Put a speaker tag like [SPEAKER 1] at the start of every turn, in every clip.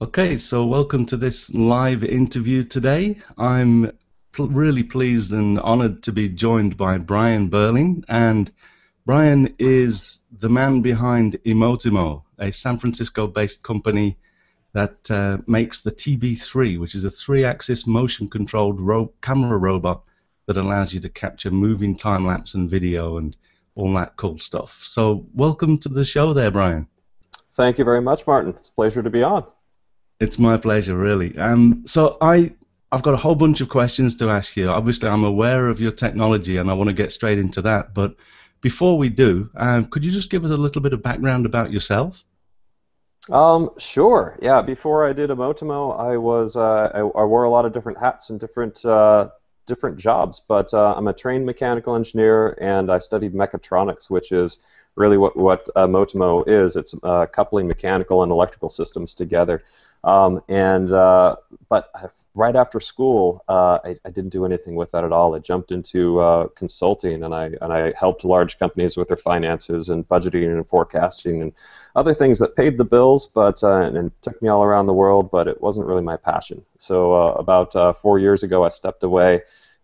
[SPEAKER 1] Okay, so welcome to this live interview today. I'm really pleased and honored to be joined by Brian Burling, and Brian is the man behind eMotimo, a San Francisco-based company that makes the TB3, which is a three-axis motion-controlled camera robot that allows you to capture moving time-lapse and video and all that cool stuff. So welcome to the show there, Brian.
[SPEAKER 2] Thank you very much, Martin. It's a pleasure to be on.
[SPEAKER 1] It's my pleasure, really. I've got a whole bunch of questions to ask you. Obviously, I'm aware of your technology, and I want to get straight into that. But before we do, could you just give us a little bit of background about yourself?
[SPEAKER 2] Sure. Yeah. Before I did eMotimo, I wore a lot of different hats and different jobs. But I'm a trained mechanical engineer, and I studied mechatronics, which is really what eMotimo is. It's coupling mechanical and electrical systems together. But right after school, I didn't do anything with that at all. I jumped into consulting, and I helped large companies with their finances and budgeting and forecasting and other things that paid the bills, but and took me all around the world. But it wasn't really my passion. So about 4 years ago, I stepped away,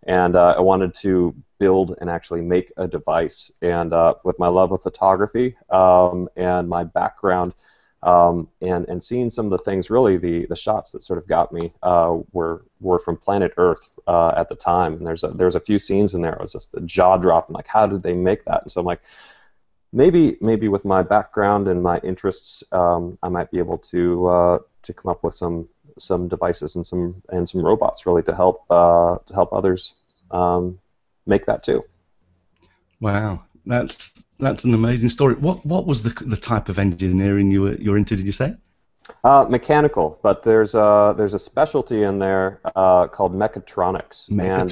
[SPEAKER 2] and I wanted to build and actually make a device. And with my love of photography and my background. And seeing some of the things, really the shots that sort of got me were from Planet Earth at the time, and there's a few scenes in there. It was just a jaw dropping, like, how did they make that? And so I'm like, maybe with my background and my interests, I might be able to come up with some devices and some robots, really, to help others make that too.
[SPEAKER 1] Wow, that's an amazing story. What was the type of engineering you're into? Did you say?
[SPEAKER 2] Mechanical, but there's a specialty in there called mechatronics, and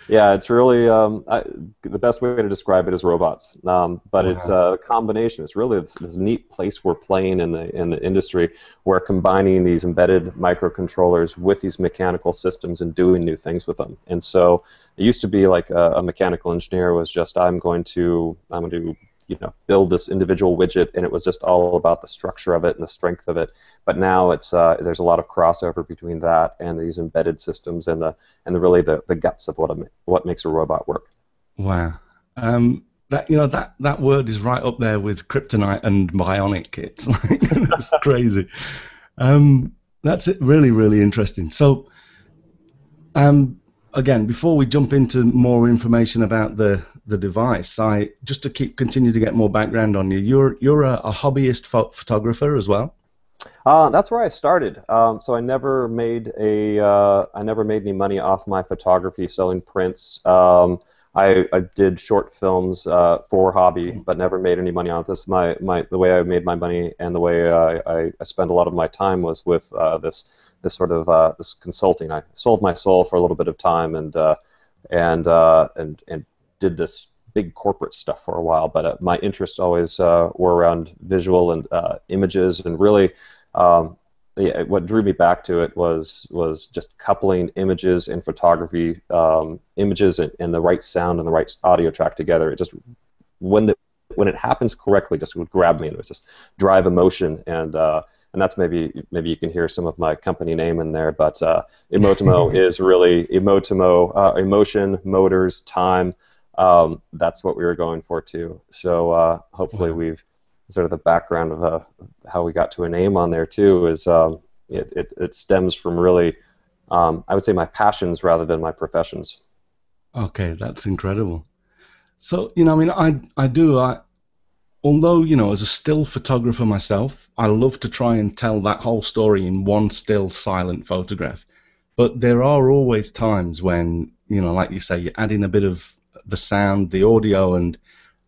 [SPEAKER 2] it's really the best way to describe it is robots. But it's a combination. It's really this neat place we're playing in the industry, where combining these embedded microcontrollers with these mechanical systems and doing new things with them. And so it used to be like a mechanical engineer was just I'm going to build this individual widget, and it was just all about the structure of it and the strength of it. But now it's there's a lot of crossover between that and these embedded systems and really the guts of what makes a robot work.
[SPEAKER 1] Wow, that word is right up there with kryptonite and bionic. It's like that's crazy. That's it, really interesting. So, again, before we jump into more information about the device, just to continue to get more background on you. You're a hobbyist photographer as well.
[SPEAKER 2] That's where I started. So I never made any money off my photography selling prints. I did short films for hobby, but never made any money on this. The way I made my money and the way I spent a lot of my time was with this sort of this consulting. I sold my soul for a little bit of time and did this big corporate stuff for a while. But my interests always were around visual and images, and really what drew me back to it was just coupling images and photography, images and the right sound and the right audio track together. It just when it happens correctly, just would grab me and it would just drive emotion. And that's maybe you can hear some of my company name in there, but eMotimo is really eMotimo, emotion, motors, time. That's what we were going for too. So hopefully we've sort of the background of how we got to a name on there too is it stems from really I would say my passions rather than my professions.
[SPEAKER 1] Okay, that's incredible. So, although, as a still photographer myself, I love to try and tell that whole story in one still silent photograph. But there are always times when, like you say, you add in a bit of the sound, the audio, and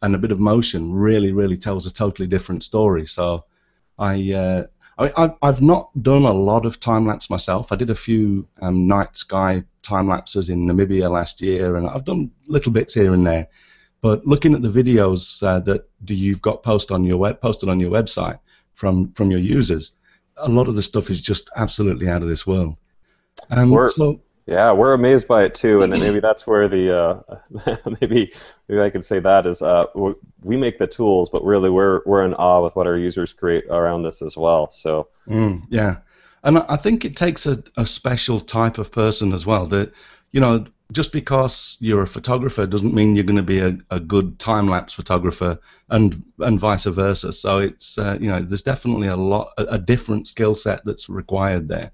[SPEAKER 1] a bit of motion really tells a totally different story. So I've not done a lot of time lapse myself. I did a few night sky time lapses in Namibia last year, and I've done little bits here and there. But looking at the videos that you've got posted on your website from your users, a lot of the stuff is just absolutely out of this world.
[SPEAKER 2] We're amazed by it too, and maybe that's where the maybe I could say that is we make the tools, but really we're in awe with what our users create around this as well. So
[SPEAKER 1] yeah. And I think it takes a special type of person as well. That, just because you're a photographer doesn't mean you're going to be a good time lapse photographer, and vice versa. So it's there's definitely a different skill set that's required there.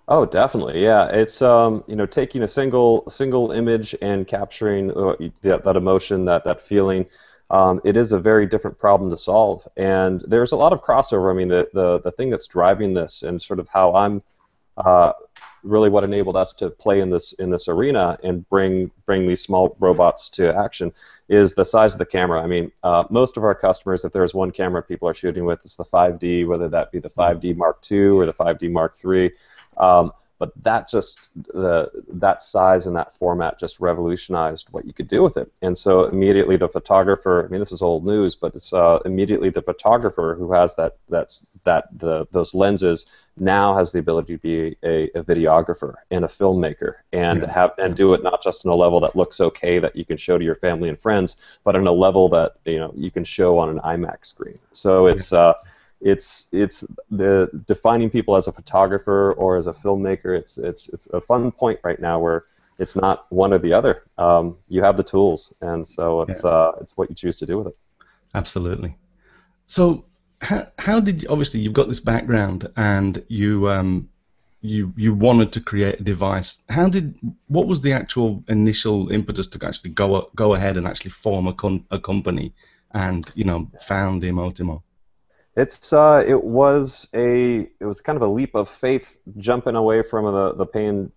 [SPEAKER 2] Oh, definitely. Yeah, it's taking a single image and capturing that emotion, that feeling. It is a very different problem to solve, and there's a lot of crossover. I mean, the thing that's driving this, and sort of how I'm uh, really what enabled us to play in this arena and bring these small robots to action is the size of the camera. I mean, most of our customers, if there's one camera people are shooting with, it's the 5D, whether that be the 5D Mark II or the 5D Mark III. But that size and that format just revolutionized what you could do with it. And so immediately the photographer, I mean, this is old news, but it's immediately the photographer who has those lenses now has the ability to be a videographer and a filmmaker, and do it not just on a level that looks okay that you can show to your family and friends, but on a level that you can show on an IMAX screen. So it's the defining people as a photographer or as a filmmaker. It's a fun point right now where it's not one or the other. You have the tools, and so it's what you choose to do with it.
[SPEAKER 1] Absolutely. So how did you, obviously you've got this background, and you wanted to create a device. What was the actual initial impetus to actually go ahead and actually form a company and found eMotimo?
[SPEAKER 2] It was kind of a leap of faith, jumping away from the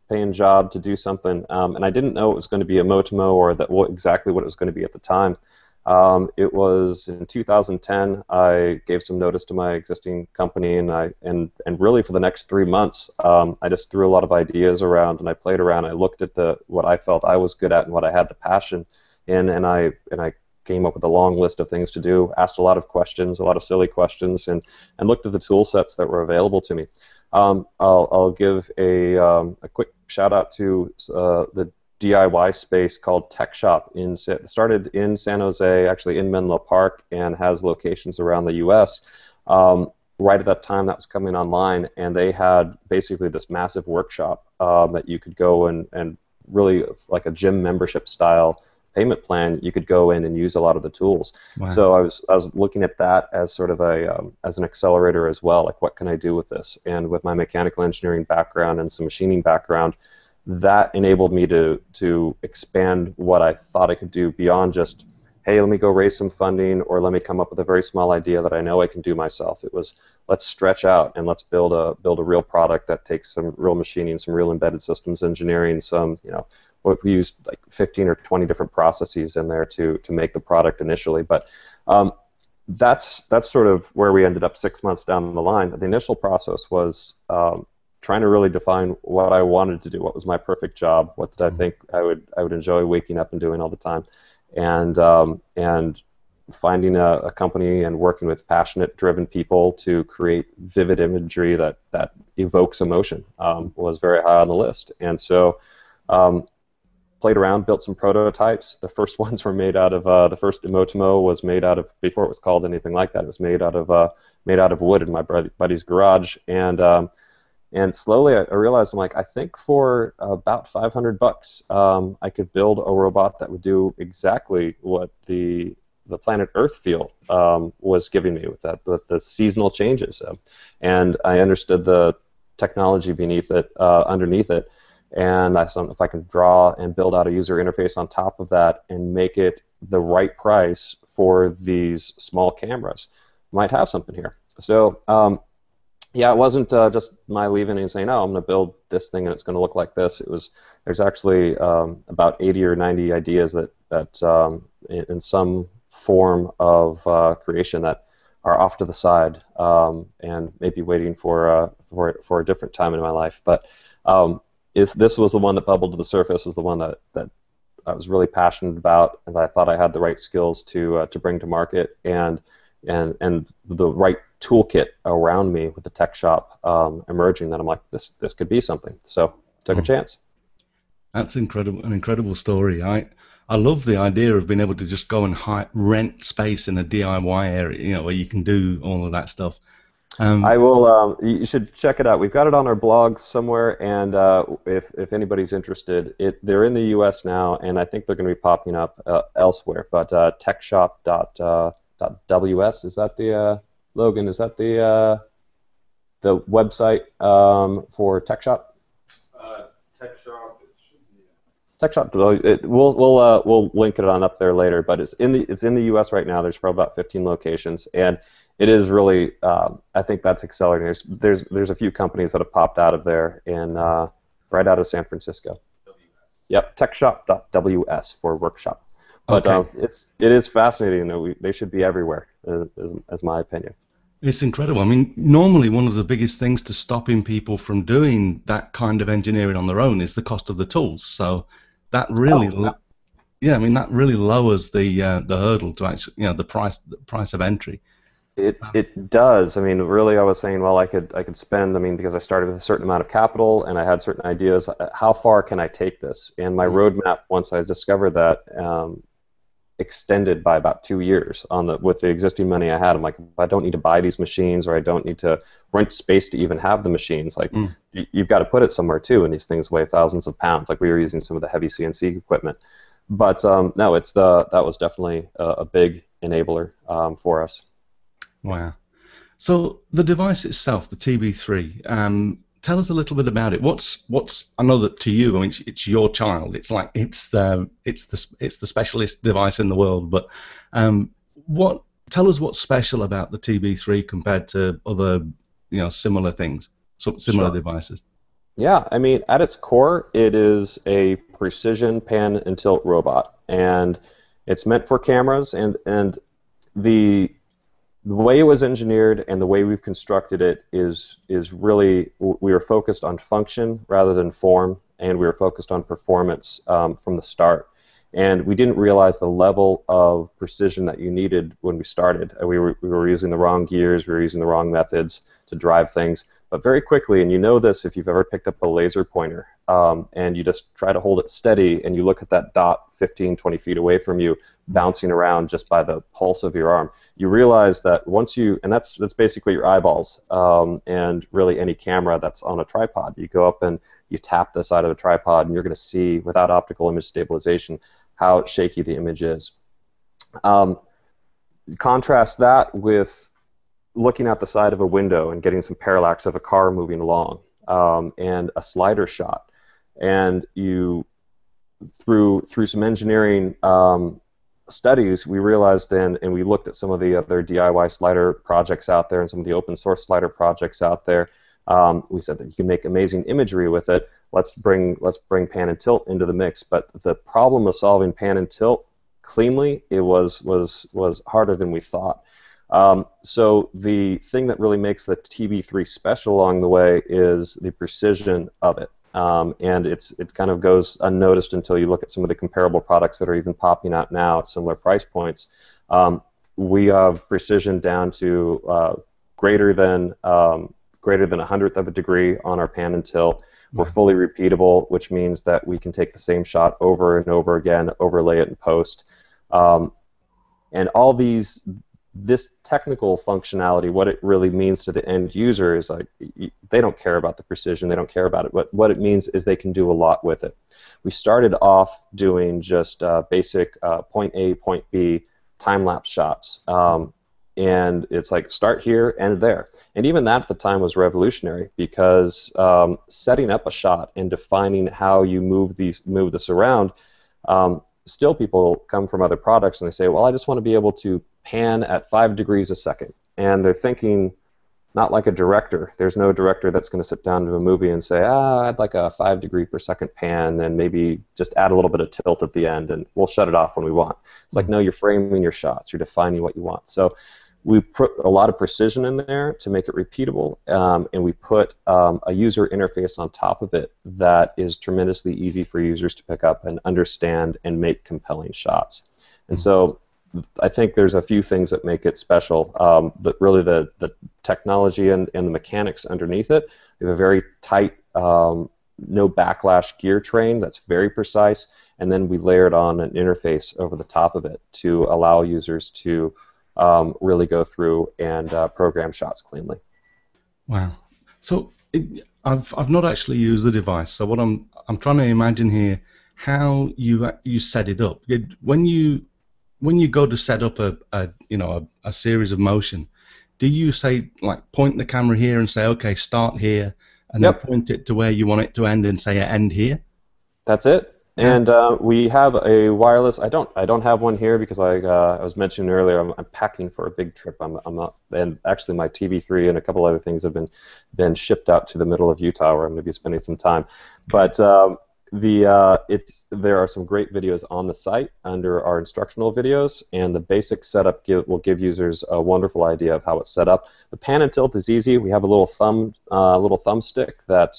[SPEAKER 2] paying job to do something, and I didn't know it was going to be eMotimo or exactly what it was going to be at the time. It was in 2010. I gave some notice to my existing company, and really for the next 3 months, I just threw a lot of ideas around and I played around. I looked at what I felt I was good at and what I had the passion in, and I came up with a long list of things to do, asked a lot of questions, a lot of silly questions, and looked at the tool sets that were available to me. I'll give a quick shout out to the DIY space called Tech Shop. Started in San Jose, actually in Menlo Park, and has locations around the U.S. Right at that time that was coming online, and they had basically this massive workshop that you could go and really like a gym membership style payment plan. You could go in and use a lot of the tools.
[SPEAKER 1] Wow.
[SPEAKER 2] So I was looking at that as sort of as an accelerator as well. Like, what can I do with this? And with my mechanical engineering background and some machining background, that enabled me to expand what I thought I could do beyond just, hey, let me go raise some funding, or let me come up with a very small idea that I know I can do myself. It was, let's stretch out and let's build a real product that takes some real machining, some real embedded systems engineering, we used like 15 or 20 different processes in there to make the product initially. But that's sort of where we ended up 6 months down the line. The initial process was trying to really define what I wanted to do, what was my perfect job, what did I think I would enjoy waking up and doing all the time, and finding a company and working with passionate, driven people to create vivid imagery that evokes emotion was very high on the list. And so played around, built some prototypes. The first ones were made out of the first eMotimo was made out of, before it was called anything like that, it was made out of wood in my buddy's garage. And slowly I realized, I'm like, I think for about $500 I could build a robot that would do exactly what the planet Earth feel was giving me with the seasonal changes. And I understood the technology underneath it. And I thought, if I can draw and build out a user interface on top of that and make it the right price for these small cameras, might have something here. So it wasn't just my leaving and saying, oh, I'm going to build this thing and it's going to look like this. There's actually about 80 or 90 ideas that in some form of creation that are off to the side and maybe waiting for a different time in my life. But this was the one that bubbled to the surface, is the one that I was really passionate about, and I thought I had the right skills to bring to market, and the right toolkit around me with the tech shop emerging, that I'm like, this could be something. So took a chance.
[SPEAKER 1] That's incredible, an incredible story. I love the idea of being able to just go and rent space in a DIY area, where you can do all of that stuff. Um,
[SPEAKER 2] I will. You should check it out. We've got it on our blog somewhere, and if anybody's interested, they're in the U.S. now, and I think they're going to be popping up elsewhere. But techshop.ws, is that the Logan? Is that the website for TechShop?
[SPEAKER 1] Tech Shop, it should be.
[SPEAKER 2] TechShop. We'll link it on up there later. But it's in the U.S. right now. There's probably about 15 locations, and it is really, I think that's accelerating. There's a few companies that have popped out of there in right out of San Francisco. Yep, techshop.ws for workshop. But
[SPEAKER 1] Okay.
[SPEAKER 2] it is fascinating. They should be everywhere, as my opinion.
[SPEAKER 1] It's incredible. I mean, normally one of the biggest things to stopping people from doing that kind of engineering on their own is the cost of the tools. So that really,
[SPEAKER 2] Oh, yeah.
[SPEAKER 1] yeah, I mean, that really lowers the hurdle to actually, the price of entry.
[SPEAKER 2] It does. I mean, really, I was saying, well, I could spend. I mean, because I started with a certain amount of capital and I had certain ideas. How far can I take this? And my
[SPEAKER 1] Mm.
[SPEAKER 2] roadmap, once I discovered that, extended by about 2 years with the existing money I had. I'm like, I don't need to buy these machines, or I don't need to rent space to even have the machines. Like,
[SPEAKER 1] Mm.
[SPEAKER 2] you've got to put it somewhere too, and these things weigh thousands of pounds. Like, we were using some of the heavy CNC equipment, but no, that was definitely a big enabler for us.
[SPEAKER 1] Wow. So the device itself, the TB3, tell us a little bit about it. What's I know that to you, I mean, it's your child. It's like it's the specialist device in the world. But um, what tell us what's special about the TB3 compared to other similar things, similar
[SPEAKER 2] Sure.
[SPEAKER 1] devices.
[SPEAKER 2] Yeah, I mean, at its core, it is a precision pan and tilt robot, and it's meant for cameras. And the the way it was engineered and the way we've constructed it is really, we were focused on function rather than form, and we were focused on performance from the start. And we didn't realize the level of precision that you needed when we started. We were using the wrong gears, we were using the wrong methods to drive things. But very quickly, and you know this if you've ever picked up a laser pointer, and you just try to hold it steady and you look at that dot 15, 20 feet away from you, bouncing around just by the pulse of your arm, you realize that once you, and that's basically your eyeballs, and really any camera that's on a tripod. You go up and you tap the side of the tripod, and you're going to see, without optical image stabilization, how shaky the image is. Um, Contrast that with looking at the side of a window and getting some parallax of a car moving along, and a slider shot. And you, through some engineering studies, we realized then, and we looked at some of the other DIY slider projects out there and some of the open source slider projects out there. We said that you can make amazing imagery with it. Let's bring pan and tilt into the mix. But the problem of solving pan and tilt cleanly, it was harder than we thought. So the thing that really makes the TB3 special along the way is the precision of it. And it kind of goes unnoticed until you look at some of the comparable products that are even popping out now at similar price points. We have precision down to greater than a hundredth of a degree on our pan and tilt. We're fully repeatable, which means that we can take the same shot over and over again, overlay it in post, and all this technical functionality, what it really means to the end user is, like, they don't care about the precision, they don't care about it, but what it means is they can do a lot with it. We started off doing just basic point A, point B time-lapse shots, and it's like start here, end there. And even that at the time was revolutionary, because setting up a shot and defining how you move this around, still people come from other products and they say, well, I just want to be able to pan at 5 degrees a second. And they're thinking not like a director. There's no director that's going to sit down to a movie and say, I'd like a 5 degree per second pan and maybe just add a little bit of tilt at the end and we'll shut it off when we want. It's like, no, you're framing your shots, you're defining what you want. So we put a lot of precision in there to make it repeatable, and we put a user interface on top of it that is tremendously easy for users to pick up and understand and make compelling shots. And so I think there's a few things that make it special, but really the technology and the mechanics underneath it. We have a very tight, no backlash gear train that's very precise, and then we layered on an interface over the top of it to allow users to really go through and program shots cleanly.
[SPEAKER 1] Wow. So I've not actually used the device. So what I'm trying to imagine here, how you set it up. When you go to set up a series of motion, do you say like point the camera here and say okay start here, and then
[SPEAKER 2] Yep.
[SPEAKER 1] point it to where you want it to end and say end here?
[SPEAKER 2] That's it.
[SPEAKER 1] Yeah.
[SPEAKER 2] And we have a wireless. I don't have one here because I was mentioning earlier I'm packing for a big trip. I'm not, and actually my TV3 and a couple other things have been shipped out to the middle of Utah where I'm going to be spending some time.
[SPEAKER 1] Okay.
[SPEAKER 2] But there are some great videos on the site under our instructional videos, and the basic setup will give users a wonderful idea of how it's set up. The pan and tilt is easy. We have a little thumbstick that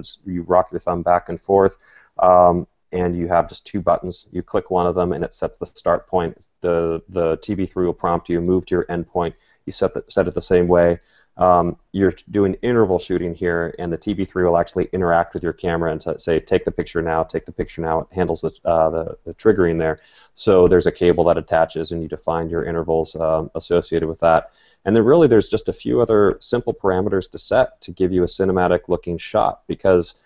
[SPEAKER 2] just you rock your thumb back and forth. And you have just two buttons. You click one of them, and it sets the start point. The TV3 will prompt you, move to your end point. You set it the same way. You're doing interval shooting here, and the TV3 will actually interact with your camera and say, take the picture now, take the picture now. It handles the triggering there. So there's a cable that attaches, and you define your intervals associated with that. And then really there's just a few other simple parameters to set to give you a cinematic looking shot, because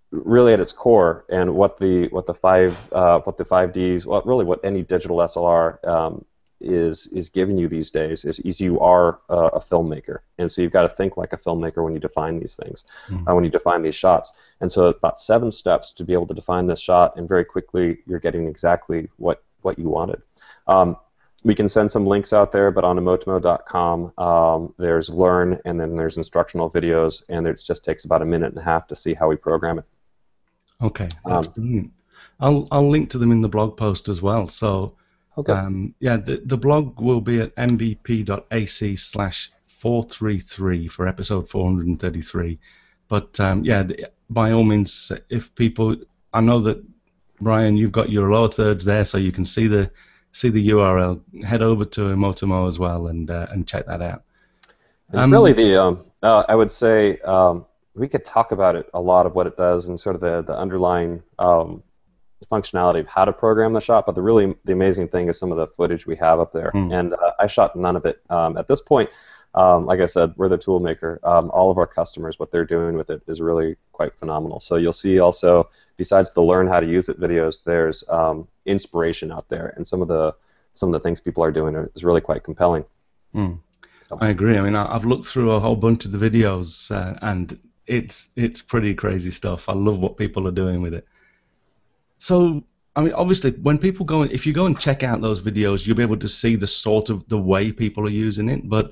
[SPEAKER 2] really at its core, and what the 5Ds, well, really what any digital SLR is giving you these days is you are a filmmaker, and so you've got to think like a filmmaker when you define these things,
[SPEAKER 1] Mm.
[SPEAKER 2] when you define these shots. And so about 7 steps to be able to define this shot, and very quickly you're getting exactly what you wanted. We can send some links out there, but on eMotimo.com, there's Learn, and then there's instructional videos, and it just takes about 1.5 minutes to see how we program it.
[SPEAKER 1] Okay, that's brilliant. I'll link to them in the blog post as well. So
[SPEAKER 2] Okay.
[SPEAKER 1] yeah, the blog will be at mvp.ac/433 for episode 433. But yeah, by all means, if people, I know that Brian, you've got your lower thirds there, so you can see the URL. Head over to eMotimo as well and check that out.
[SPEAKER 2] And really, I would say we could talk about it a lot of what it does and sort of the underlying functionality of how to program the shot. But the amazing thing is some of the footage we have up there. And I shot none of it at this point. Like I said, we're the tool maker. All of our customers, what they're doing with it is really quite phenomenal. So you'll see also, besides the learn how to use it videos, there's inspiration out there, and some of the things people are doing is really quite compelling.
[SPEAKER 1] Mm.
[SPEAKER 2] So.
[SPEAKER 1] I agree. I mean, I've looked through a whole bunch of the videos, and it's pretty crazy stuff. I love what people are doing with it. So, I mean, obviously, when people go, if you go and check out those videos, you'll be able to see the way people are using it. But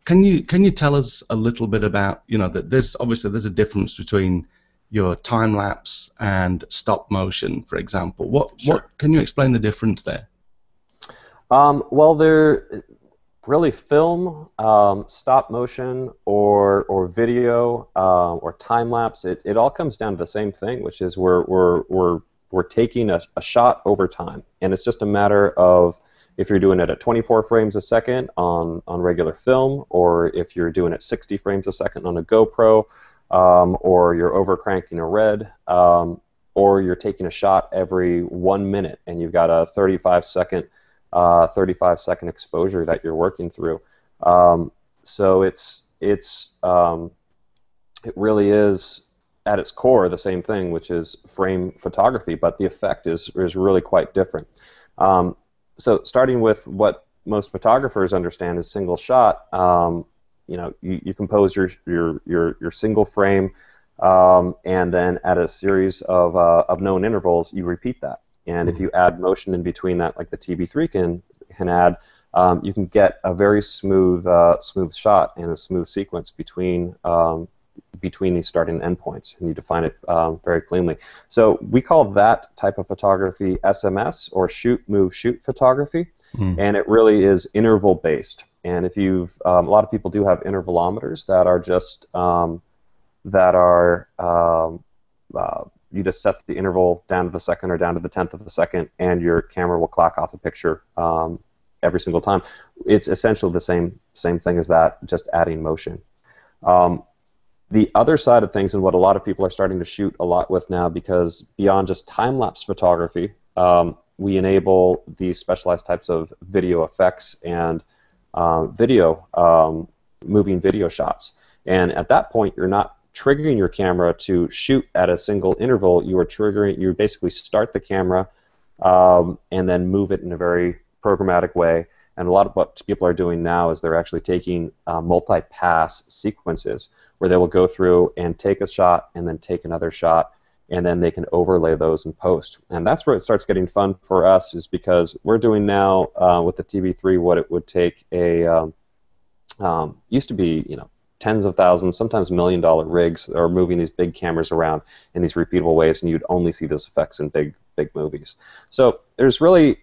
[SPEAKER 1] can you tell us a little bit about, that there's a difference between your time lapse and stop motion, for example. What can you explain the difference there?
[SPEAKER 2] Well, they're really film, stop motion, or video, or time lapse. It all comes down to the same thing, which is we're taking a shot over time, and it's just a matter of if you're doing it at 24 frames a second on regular film, or if you're doing it 60 frames a second on a GoPro, or you're over cranking a red, or you're taking a shot every 1 minute and you've got a 35-second exposure that you're working through. So it really is at its core the same thing, which is frame photography, but the effect is really quite different. So starting with what most photographers understand is single shot, you compose your single frame, and then at a series of known intervals, you repeat that. And if you add motion in between that, like the TV3 can add, you can get a very smooth shot and a smooth sequence between these starting and end points, and you define it very cleanly. So we call that type of photography SMS, or shoot, move, shoot photography, and it really is interval based. And if you've a lot of people do have intervalometers that are just you just set the interval down to the second or down to the tenth of a second, and your camera will clock off a picture every single time. It's essentially the same thing as that, just adding motion. The other side of things, and what a lot of people are starting to shoot a lot with now, because beyond just time-lapse photography, we enable these specialized types of video effects and video, moving video shots. And at that point, you're not triggering your camera to shoot at a single interval. You basically start the camera and then move it in a very programmatic way. And a lot of what people are doing now is they're actually taking multi-pass sequences where they will go through and take a shot and then take another shot, and then they can overlay those in post. And that's where it starts getting fun for us, is because we're doing now with the TB3 what it would take a used to be, tens of thousands, sometimes $1 million rigs are moving these big cameras around in these repeatable ways, and you'd only see those effects in big movies. So there's really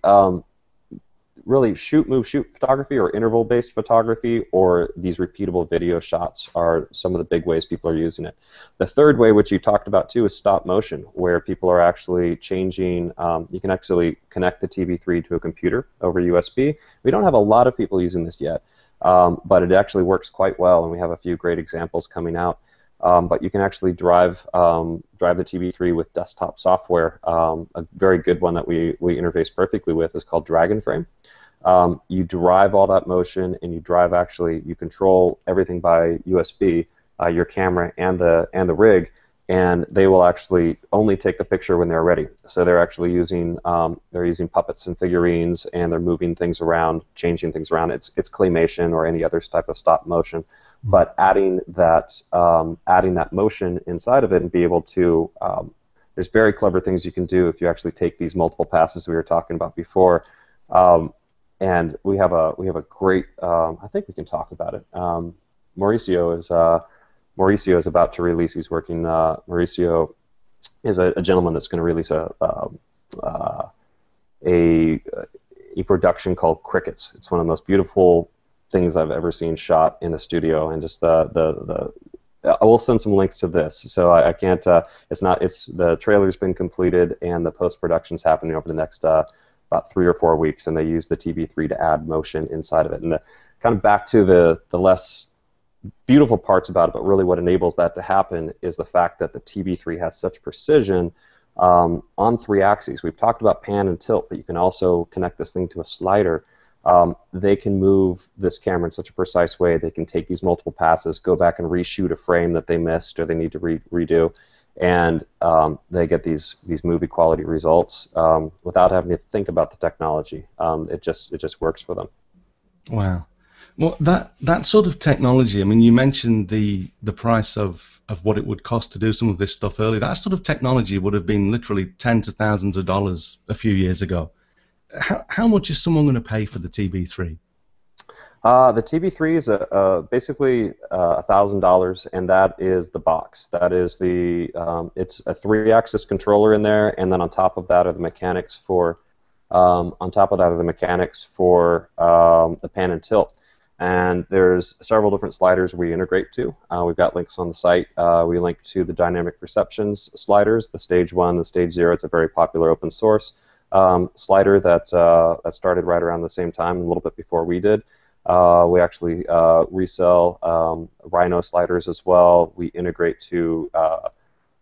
[SPEAKER 2] shoot, move, shoot photography, or interval-based photography, or these repeatable video shots are some of the big ways people are using it. The third way, which you talked about too, is stop motion, where people are actually changing. You can actually connect the TB3 to a computer over USB. We don't have a lot of people using this yet, but it actually works quite well, and we have a few great examples coming out. But you can actually drive the TB3 with desktop software. A very good one that we interface perfectly with is called Dragonframe. You drive all that motion, and you control everything by USB, your camera and the rig, and they will actually only take the picture when they're ready. So they're actually using puppets and figurines, and they're moving things around, changing things around. It's claymation or any other type of stop motion. But adding that motion inside of it and be able to, there's very clever things you can do if you actually take these multiple passes we were talking about before. And we have a great, I think we can talk about it. Mauricio is about to release. He's working. Mauricio is a gentleman that's going to release a production called Crickets. It's one of the most beautiful things I've ever seen shot in a studio, and just I will send some links to this. So I can't. The trailer's been completed, and the post-production's happening over the next about 3 or 4 weeks, and they use the TB3 to add motion inside of it. And kind of back to the less beautiful parts about it, but really what enables that to happen is the fact that the TB3 has such precision on 3 axes. We've talked about pan and tilt, but you can also connect this thing to a slider. They can move this camera in such a precise way. They can take these multiple passes, go back and reshoot a frame that they missed or they need to redo, and they get these movie quality results without having to think about the technology. It just works for them.
[SPEAKER 1] Wow. Well, that sort of technology, I mean, you mentioned the price of what it would cost to do some of this stuff earlier. That sort of technology would have been literally tens of thousands of dollars a few years ago. How much is someone going to pay for the TB3?
[SPEAKER 2] The TB3 is basically $1,000, and that is the box. That is it's a 3-axis controller in there, and then on top of that are the mechanics for the pan and tilt. And there's several different sliders we integrate to. We've got links on the site. We link to the dynamic perceptions sliders, the stage 1, the stage 0. It's a very popular open source slider that started right around the same time, a little bit before we did. We actually resell Rhino sliders as well. We integrate to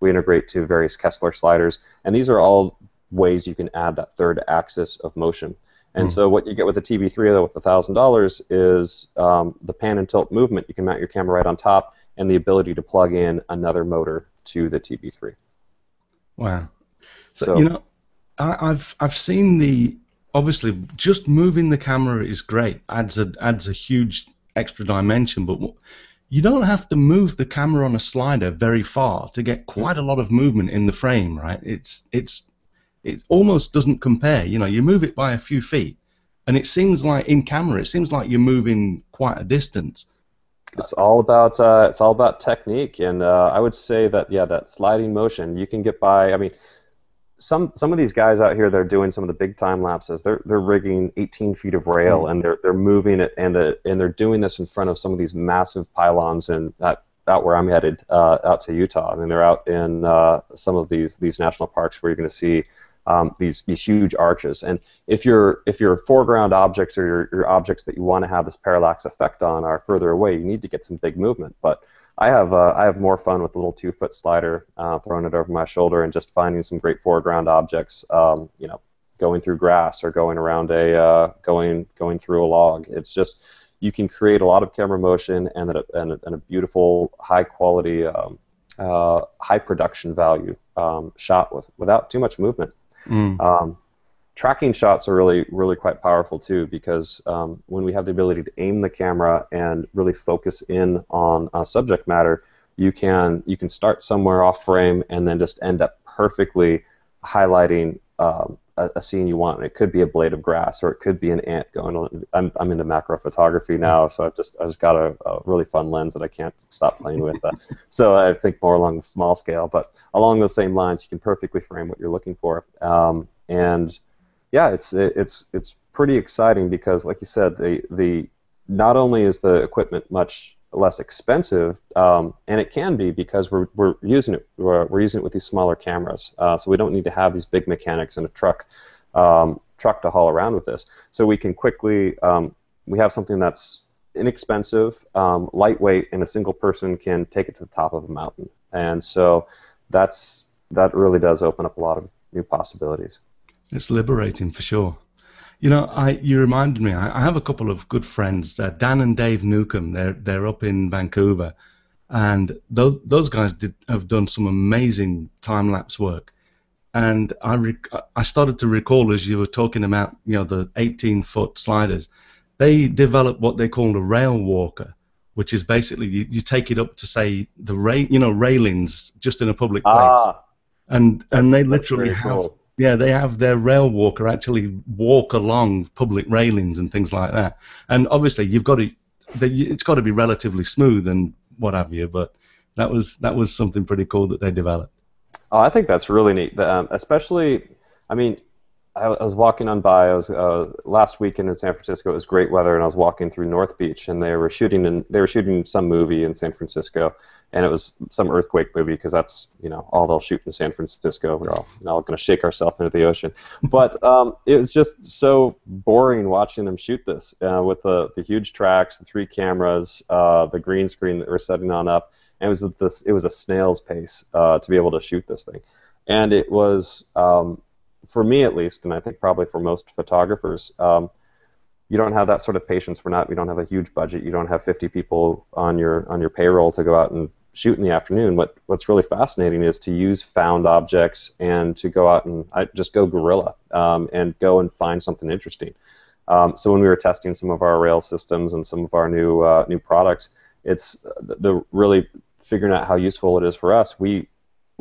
[SPEAKER 2] various Kessler sliders, and these are all ways you can add that 3rd axis of motion. And so what you get with the TB3, though, with $1,000 is the pan and tilt movement. You can mount your camera right on top, and the ability to plug in another motor to the TB3.
[SPEAKER 1] Wow. So I've seen obviously just moving the camera is great, adds a huge extra dimension, but you don't have to move the camera on a slider very far to get quite a lot of movement in the frame, right? It almost doesn't compare. You move it by a few feet, and it seems like in camera, it seems like you're moving quite a distance.
[SPEAKER 2] It's all about technique, and I would say that that sliding motion you can get by. I mean, some of these guys out here that are doing some of the big time lapses, they're rigging 18 feet of rail, and they're moving it, and they're doing this in front of some of these massive pylons, and out where I'm headed, out to Utah. I mean, they're out in some of these national parks where you're going to see these huge arches. And if your foreground objects or your objects that you want to have this parallax effect on are further away, you need to get some big movement. But I have more fun with the little 2-foot slider, throwing it over my shoulder and just finding some great foreground objects. Going through grass or going around going through a log. It's just you can create a lot of camera motion and a beautiful, high quality, high production value shot without too much movement.
[SPEAKER 1] Mm.
[SPEAKER 2] Tracking shots are really quite powerful too, because when we have the ability to aim the camera and really focus in on subject matter, you can start somewhere off frame and then just end up perfectly highlighting a scene you want. It could be a blade of grass, or it could be an ant going on. I'm into macro photography now, so I just got a really fun lens that I can't stop playing with. So I think more along the small scale, but along those same lines, you can perfectly frame what you're looking for. And yeah, it's pretty exciting because, like you said, the not only is the equipment much less expensive, and it can be because we're using it with these smaller cameras, so we don't need to have these big mechanics in a truck to haul around with this. So we can quickly we have something that's inexpensive, lightweight, and a single person can take it to the top of a mountain. And so that really does open up a lot of new possibilities.
[SPEAKER 1] It's liberating for sure. You reminded me. I have a couple of good friends, Dan and Dave Newcomb. They're up in Vancouver, and those guys have done some amazing time lapse work. And I started to recall as you were talking about the 18-foot sliders. They developed what they call a rail walker, which is basically you take it up to, say, the railings just in a public place, and they literally have. Cool. Yeah, they have their rail walker actually walk along public railings and things like that. And obviously, it's got to be relatively smooth and what have you. But that was something pretty cool that they developed.
[SPEAKER 2] Oh, I think that's really neat. Especially, I mean, I was walking on by. I was last weekend in San Francisco. It was great weather, and I was walking through North Beach, and they were shooting some movie in San Francisco. And it was some earthquake movie, because that's all they'll shoot in San Francisco. We're all going to shake ourselves into the ocean. But it was just so boring watching them shoot this with the huge tracks, the 3 cameras, the green screen that we're setting on up. And it was a snail's pace to be able to shoot this thing. And it was, for me at least, and I think probably for most photographers, you don't have that sort of patience. We don't have a huge budget. You don't have 50 people on your payroll to go out and shoot in the afternoon. What's really fascinating is to use found objects and to go out and just go guerrilla and go and find something interesting. So when we were testing some of our rail systems and some of our new products, it's the really figuring out how useful it is for us. We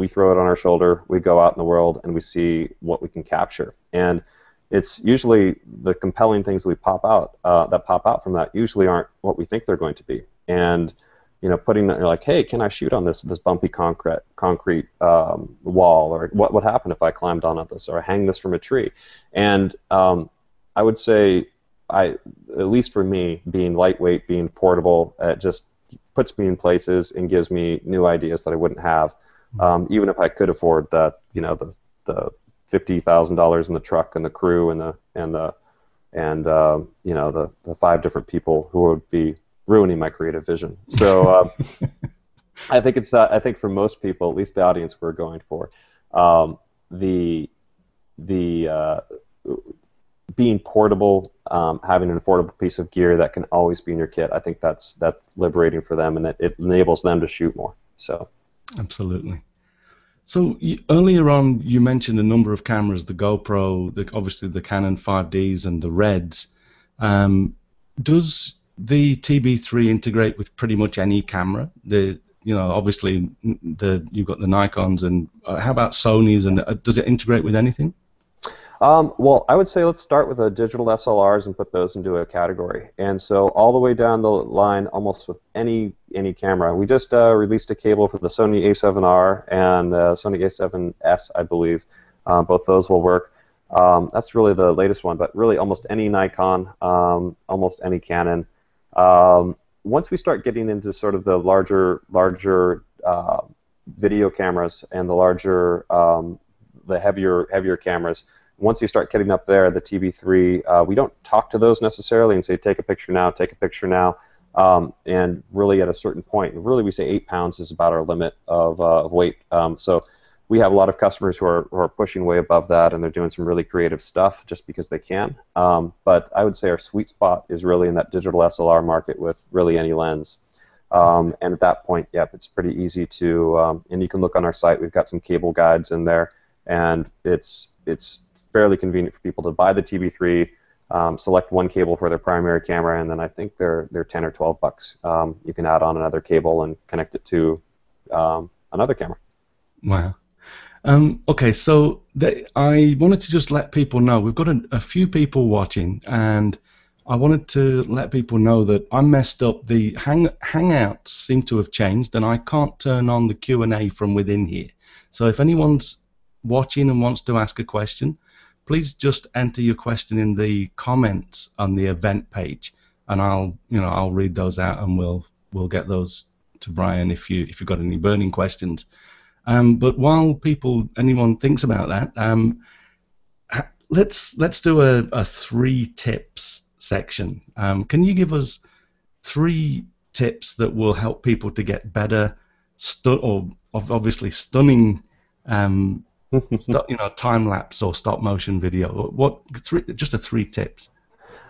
[SPEAKER 2] throw it on our shoulder, we go out in the world, and we see what we can capture. And it's usually the compelling things that pop out from that usually aren't what we think they're going to be. And you're like, hey, can I shoot on this bumpy concrete wall, or what would happen if I climbed on this, or hang this from a tree? And I would say, at least for me, being lightweight, being portable, it just puts me in places and gives me new ideas that I wouldn't have, even if I could afford that, the $50,000 in the truck and the crew and the 5 different people who would be ruining my creative vision. So I think for most people, at least the audience we're going for, the being portable, having an affordable piece of gear that can always be in your kit, I think that's liberating for them, and that it enables them to shoot more. So absolutely.
[SPEAKER 1] So earlier on, you mentioned a number of cameras: the GoPro, obviously the Canon 5Ds, and the Reds. Does the TB3 integrate with pretty much any camera? Obviously you've got the Nikons, and how about Sony's? And does it integrate with anything?
[SPEAKER 2] Well, I would say let's start with the digital SLRs and put those into a category. And so all the way down the line, almost with any camera. We just released a cable for the Sony A7R and Sony A7S, I believe. Both those will work. That's really the latest one, but really almost any Nikon, almost any Canon. Once we start getting into sort of the larger video cameras and the larger, the heavier cameras, once you start getting up there, the TB3, we don't talk to those necessarily and say, take a picture now, take a picture now. And really at a certain point, really we say 8 pounds is about our limit of weight. So we have a lot of customers who are pushing way above that, and they're doing some really creative stuff just because they can. But I would say our sweet spot is really in that digital SLR market with really any lens. And at that point, yep, it's pretty easy to, and you can look on our site. We've got some cable guides in there, and it's fairly convenient for people to buy the TB3, select one cable for their primary camera, and then I think they're 10 or 12 bucks. You can add on another cable and connect it to another camera.
[SPEAKER 1] Wow. Okay, so I wanted to just let people know we've got a few people watching, and I wanted to let people know that I messed up. The Hangouts seem to have changed, and I can't turn on the Q&A from within here. So if anyone's watching and wants to ask a question, please just enter your question in the comments on the event page, and I'll read those out, and we'll get those to Brian if you've got any burning questions. But while anyone thinks about that, let's do a 3 tips section. Can you give us 3 tips that will help people to get better, obviously stunning, time lapse or stop motion video? Just 3 tips.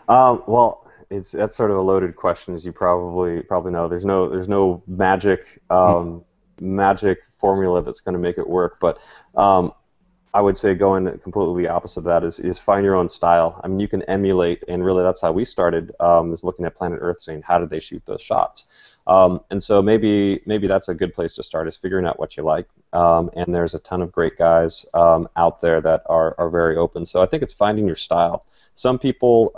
[SPEAKER 2] Well, that's sort of a loaded question, as you probably know. There's no magic magic formula that's going to make it work, but I would say going completely opposite of that is find your own style. I mean, you can emulate, and really that's how we started, is looking at Planet Earth, saying how did they shoot those shots. And so maybe that's a good place to start, is figuring out what you like. And there's a ton of great guys out there that are very open. So I think it's finding your style. Some people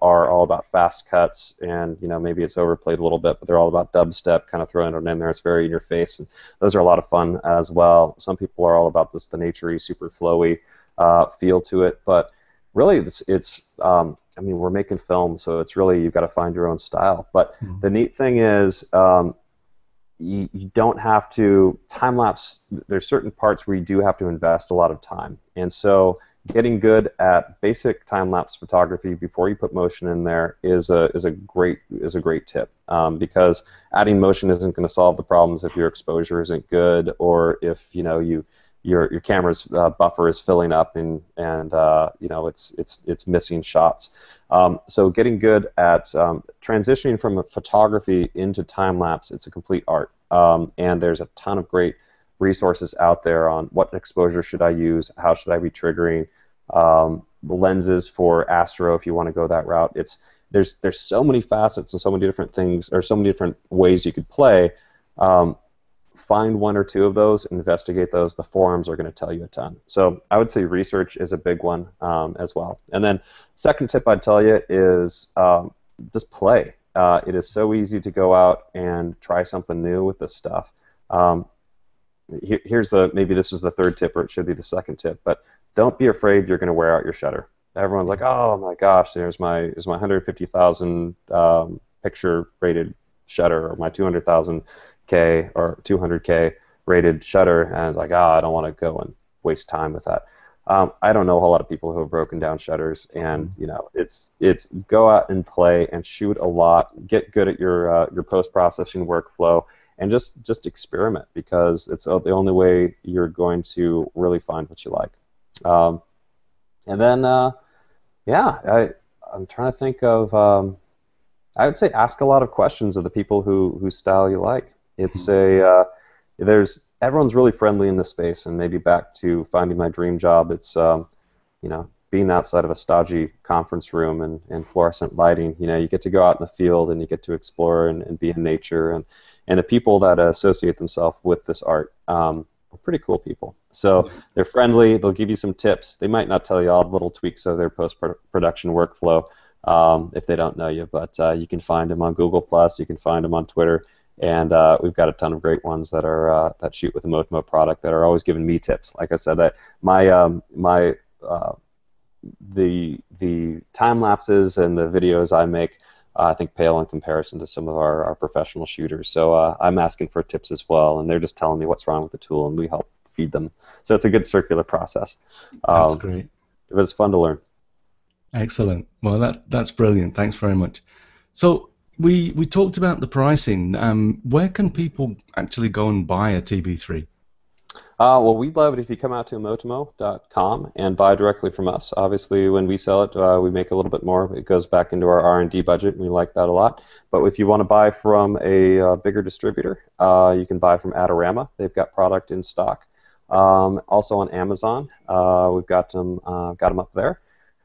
[SPEAKER 2] are all about fast cuts, and maybe it's overplayed a little bit, but they're all about dubstep, kind of throwing it in there. It's very in your face, and those are a lot of fun as well. Some people are all about this, the naturey, super flowy feel to it. But really, it's I mean, we're making film, so it's really, you've got to find your own style. But the neat thing is, you don't have to time lapse. There's certain parts where you do have to invest a lot of time, and so getting good at basic time-lapse photography before you put motion in there is a great tip, because adding motion isn't going to solve the problems if your exposure isn't good, or if your camera's buffer is filling up and it's missing shots. So getting good at transitioning from a photography into time-lapse, it's a complete art, and there's a ton of great resources out there on what exposure should I use, how should I be triggering, the lenses for astro if you want to go that route. There's so many facets and so many different things, or so many different ways you could play. Find 1 or 2 of those, investigate those. The forums are going to tell you a ton. So I would say research is a big one as well. And then second tip I'd tell you is just play. It is so easy to go out and try something new with this stuff. Maybe this is the third tip, or it should be the second tip, but don't be afraid you're going to wear out your shutter. Everyone's like, oh my gosh, there's my 150,000 picture rated shutter, or my 200,000K or 200K rated shutter, and it's like, I don't want to go and waste time with that. I don't know a whole lot of people who have broken down shutters, and it's go out and play and shoot a lot, get good at your post-processing workflow, and just experiment, because it's the only way you're going to really find what you like. And then, I'm trying to think of, I would say ask a lot of questions of the people whose style you like. It's everyone's really friendly in this space, and maybe back to finding my dream job, it's being outside of a stodgy conference room and fluorescent lighting. You get to go out in the field, and you get to explore and be in nature, and the people that associate themselves with this art are pretty cool people. So they're friendly, they'll give you some tips. They might not tell you all the little tweaks of their post-production workflow if they don't know you, but you can find them on Google+, you can find them on Twitter, and we've got a ton of great ones that are that shoot with the eMotimo product that are always giving me tips. Like I said, the time lapses and the videos I make, I think, pale in comparison to some of our professional shooters. So I'm asking for tips as well, and they're just telling me what's wrong with the tool, and we help feed them. So it's a good circular process.
[SPEAKER 1] That's great.
[SPEAKER 2] But it's fun to learn.
[SPEAKER 1] Excellent. Well, that's brilliant. Thanks very much. So we talked about the pricing. Where can people actually go and buy a TB3?
[SPEAKER 2] Well, we'd love it if you come out to eMotimo.com and buy directly from us. Obviously, when we sell it, we make a little bit more. It goes back into our R&D budget, and we like that a lot. But if you want to buy from a bigger distributor, you can buy from Adorama. They've got product in stock. Also on Amazon, we've got them up there.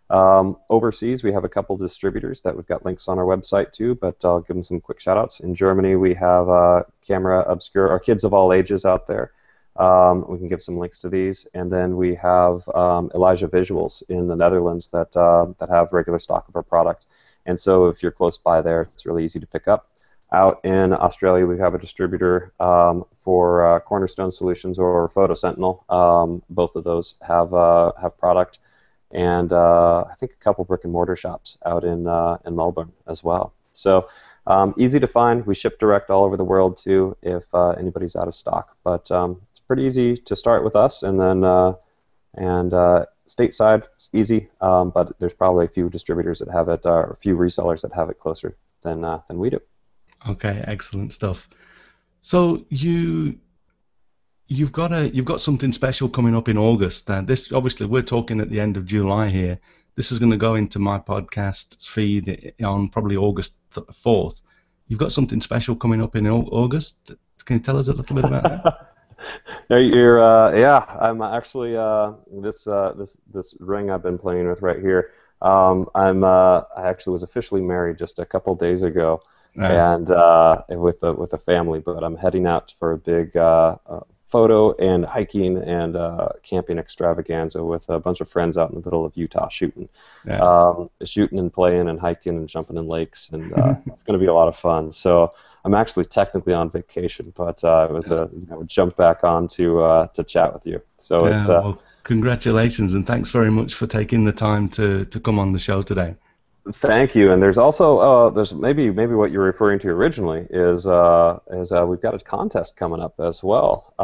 [SPEAKER 2] Overseas, we have a couple distributors that we've got links on our website too, but I'll give them some quick shout outs. In Germany, we have Camera Obscura, or Kids of All Ages out there. We can give some links to these. And then we have Elijah Visuals in the Netherlands that have regular stock of our product. And so if you're close by there, it's really easy to pick up. Out in Australia, we have a distributor for Cornerstone Solutions or Photo Sentinel. Both of those have product. And I think a couple brick and mortar shops out in Melbourne as well. So easy to find. We ship direct all over the world too if anybody's out of stock. But it's pretty easy to start with us, and then stateside it's easy. But there's probably a few distributors that have it, or a few resellers that have it closer than we do.
[SPEAKER 1] Okay, excellent stuff. So you've got something special coming up in August. This obviously we're talking at the end of July here. This is going to go into my podcast's feed on probably August 4th. You've got something special coming up in August. Can you tell us a little bit about that?
[SPEAKER 2] No, I'm actually this ring I've been playing with right here. I actually was officially married just a couple days ago, and with a family. But I'm heading out for a big photo and hiking and camping extravaganza with a bunch of friends out in the middle of Utah shooting, shooting and playing and hiking and jumping in lakes, and it's going to be a lot of fun. So I'm actually technically on vacation, but it was jump back on to chat with you. So it's
[SPEAKER 1] well, congratulations, and thanks very much for taking the time to come on the show today.
[SPEAKER 2] Thank you. And there's also there's maybe what you're referring to originally is we've got a contest coming up as well,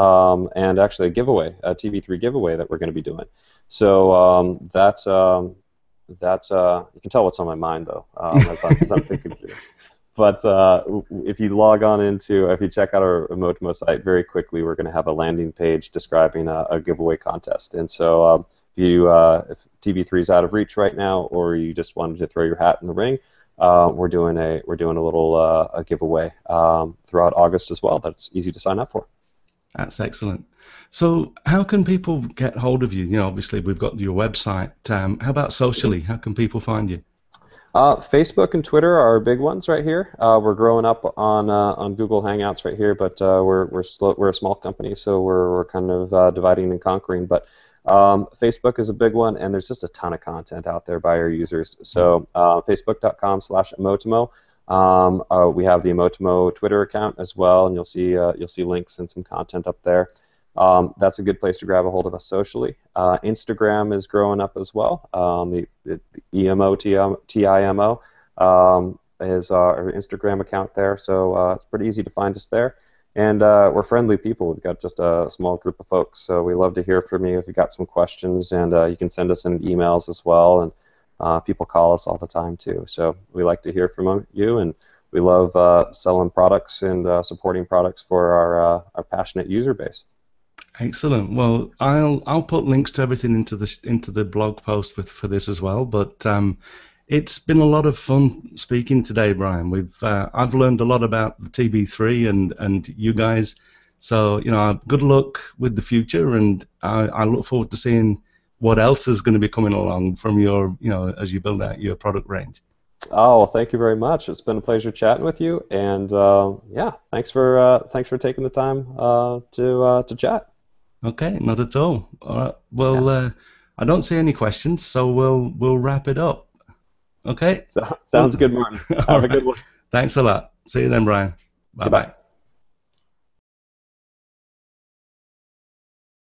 [SPEAKER 2] and actually a giveaway, a TV3 giveaway that we're going to be doing. So you can tell what's on my mind though, as I'm thinking through this. But if you if you check out our eMotimo site very quickly, we're going to have a landing page describing a giveaway contest. And so if TV3 is out of reach right now, or you just wanted to throw your hat in the ring, we're doing a little a giveaway throughout August as well. That's easy to sign up for.
[SPEAKER 1] That's excellent. So how can people get hold of you? You know, obviously we've got your website. How about socially? How can people find you?
[SPEAKER 2] Facebook and Twitter are big ones right here. We're growing up on Google Hangouts right here, but we're a small company, so we're kind of dividing and conquering. But Facebook is a big one, and there's just a ton of content out there by our users. So Facebook.com/eMotimo. We have the eMotimo Twitter account as well, and you'll see links and some content up there. That's a good place to grab a hold of us socially. Instagram is growing up as well. The eMotimo is our Instagram account there, so it's pretty easy to find us there. And we're friendly people. We've got just a small group of folks, so we love to hear from you if you've got some questions, and you can send us in emails as well, and people call us all the time too. So we like to hear from you, and we love selling products and supporting products for our passionate user base.
[SPEAKER 1] Excellent. Well, I'll put links to everything into the blog post for this as well. But it's been a lot of fun speaking today, Brian. I've learned a lot about the TB3 and you guys. So good luck with the future, and I look forward to seeing what else is going to be coming along from your as you build out your product range.
[SPEAKER 2] Oh, well, thank you very much. It's been a pleasure chatting with you, and thanks for taking the time to chat.
[SPEAKER 1] Okay, not at all. Well, I don't see any questions, so we'll wrap it up. Okay.
[SPEAKER 2] Sounds good, Martin. Have a good one.
[SPEAKER 1] Thanks a lot. See you then, Brian. Bye-bye.